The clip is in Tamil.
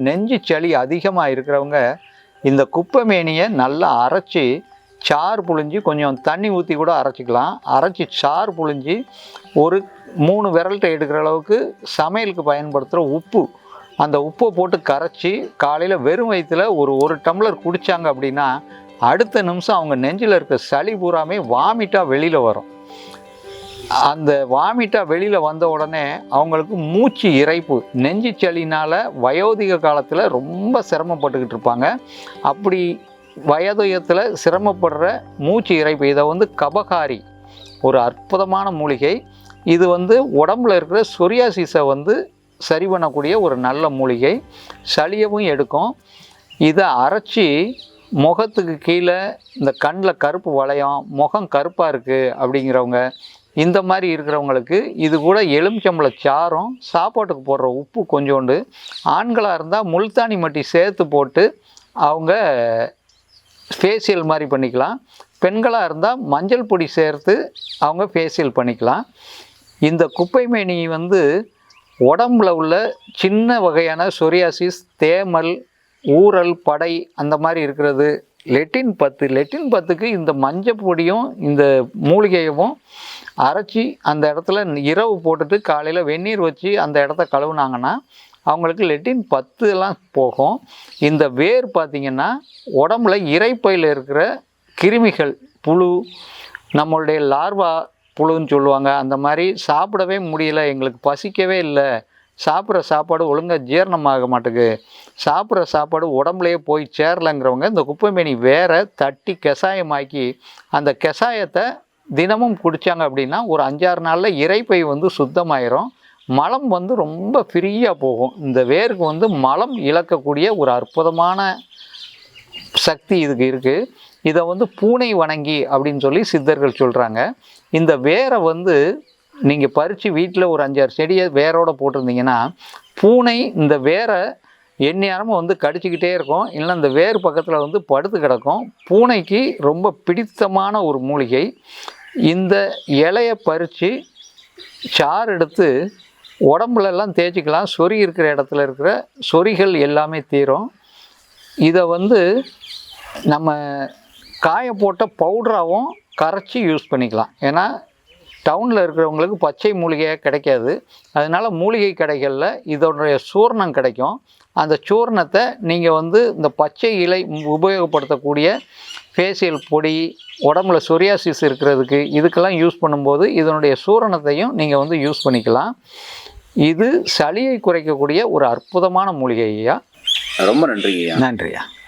நெஞ்சு சளி அதிகமாக இருக்கிறவங்க இந்த குப்பைமேனியை நல்லா அரைச்சி சாறு புழிஞ்சி கொஞ்சம் தண்ணி ஊற்றி கூட அரைச்சிக்கலாம். அரைச்சி சாறு புழிஞ்சி ஒரு 3 விரல்கிட்ட எடுக்கிற அளவுக்கு சமையலுக்கு பயன்படுத்துகிற உப்பு, அந்த உப்பை போட்டு கரைச்சி காலையில் வெறும் வயிற்றில் ஒரு டம்ளர் குடித்தாங்க அப்படின்னா அடுத்த நிமிஷம் அவங்க நெஞ்சில் இருக்க சளி பூராமே வாமிட்டாக வெளியில் வரும். அந்த வாமிட்டாக வெளியில் வந்த உடனே அவங்களுக்கு மூச்சு இறைப்பு, நெஞ்சு சளினால் வயோதிக காலத்தில் ரொம்ப சிரமப்பட்டுக்கிட்டு இருப்பாங்க. அப்படி வயோதிகத்தில் சிரமப்படுற மூச்சு இறைப்பு, இதை கபகாரி ஒரு அற்புதமான மூலிகை. இது உடம்புல இருக்கிற சொரியாசிஸை சரி பண்ணக்கூடிய ஒரு நல்ல மூலிகை. சளியவும் எடுக்கும். இதை அரைச்சி முகத்துக்கு கீழே இந்த கண்ணில் கருப்பு வளையம், முகம் கருப்பாக இருக்குது அப்படிங்கிறவங்க, இந்த மாதிரி இருக்கிறவங்களுக்கு இது கூட எலுமிச்சம்பழ சாறும் சாப்பாட்டுக்கு போடுற உப்பு கொஞ்சோண்டு, ஆண்களாக இருந்தால் முல்தானி மட்டி சேர்த்து போட்டு அவங்க ஃபேஷியல் மாதிரி பண்ணிக்கலாம். பெண்களாக இருந்தால் மஞ்சள் பொடி சேர்த்து அவங்க ஃபேஷியல் பண்ணிக்கலாம். இந்த குப்பைமேனி உடம்புல உள்ள சின்ன வகையான சொரியாசிஸ், தேமல், ஊறல், படை அந்த மாதிரி இருக்கிறது, லெட்டின் பத்துக்கு இந்த மஞ்சள் பொடியும் இந்த மூலிகையும் அரைச்சி அந்த இடத்துல இரவு போட்டுட்டு காலையில் வெந்நீர் வச்சு அந்த இடத்த கழுவுனாங்கன்னா அவங்களுக்கு லெட்டின் 10 போகும். இந்த வேர் பார்த்திங்கன்னா உடம்புல இரைப்பையில் இருக்கிற கிருமிகள், புழு, நம்மளுடைய லார்வா புழுன்னு சொல்லுவாங்க, அந்த மாதிரி சாப்பிடவே முடியல, எங்களுக்கு பசிக்கவே இல்லை, சாப்பிட்ற சாப்பாடு ஒழுங்காக ஜீரணமாக மாட்டுக்கு, சாப்பிட்ற சாப்பாடு உடம்புலையே போய் சேரலைங்கிறவங்க இந்த குப்பைமேனி வேரை தட்டி கஷாயமாக்கி அந்த கஷாயத்தை தினமும் குடித்தாங்க அப்படின்னா ஒரு 5-6 நாளில் இரைப்பை சுத்தமாயிரும். மலம் ரொம்ப ஃப்ரீயாக போகும். இந்த வேருக்கு மலம் இழக்கக்கூடிய ஒரு அற்புதமான சக்தி இதுக்கு இருக்குது. இதை பூனை வணங்கி அப்படின்னு சொல்லி சித்தர்கள் சொல்கிறாங்க. இந்த வேரை நீங்கள் பறித்து வீட்டில் ஒரு 5-6 செடியை வேரோடு போட்டிருந்தீங்கன்னா பூனை இந்த வேரை எந்நேரமும் கடிச்சிக்கிட்டே இருக்கும். இல்லை இந்த வேர் பக்கத்தில் படுத்து கிடக்கும். பூனைக்கு ரொம்ப பிடித்தமான ஒரு மூலிகை. இந்த இலையை பறித்து சாறு எடுத்து உடம்புலெல்லாம் தேய்ச்சிக்கலாம். சொறி இருக்கிற இடத்துல இருக்கிற சொறிகள் எல்லாமே தீரும். இதை நம்ம காய போட்ட பவுடராகவும் கரைச்சி யூஸ் பண்ணிக்கலாம். ஏன்னா டவுனில் இருக்கிறவங்களுக்கு பச்சை மூலிகையாக கிடைக்காது. அதனால் மூலிகை கடைகளில் இதோடைய சூர்ணம் கிடைக்கும். அந்த சூர்ணத்தை நீங்கள் இந்த பச்சை இலை உபயோகப்படுத்தக்கூடிய ஃபேஷியல் பொடி, உடம்புல சொரியாசிஸ் இருக்கிறதுக்கு இதுக்கெல்லாம் யூஸ் பண்ணும்போது இதனுடைய சூரணத்தையும் நீங்கள் யூஸ் பண்ணிக்கலாம். இது சளியை குறைக்கக்கூடிய ஒரு அற்புதமான மூலிகை ஐயா. ரொம்ப நன்றிங்க. நன்றியா.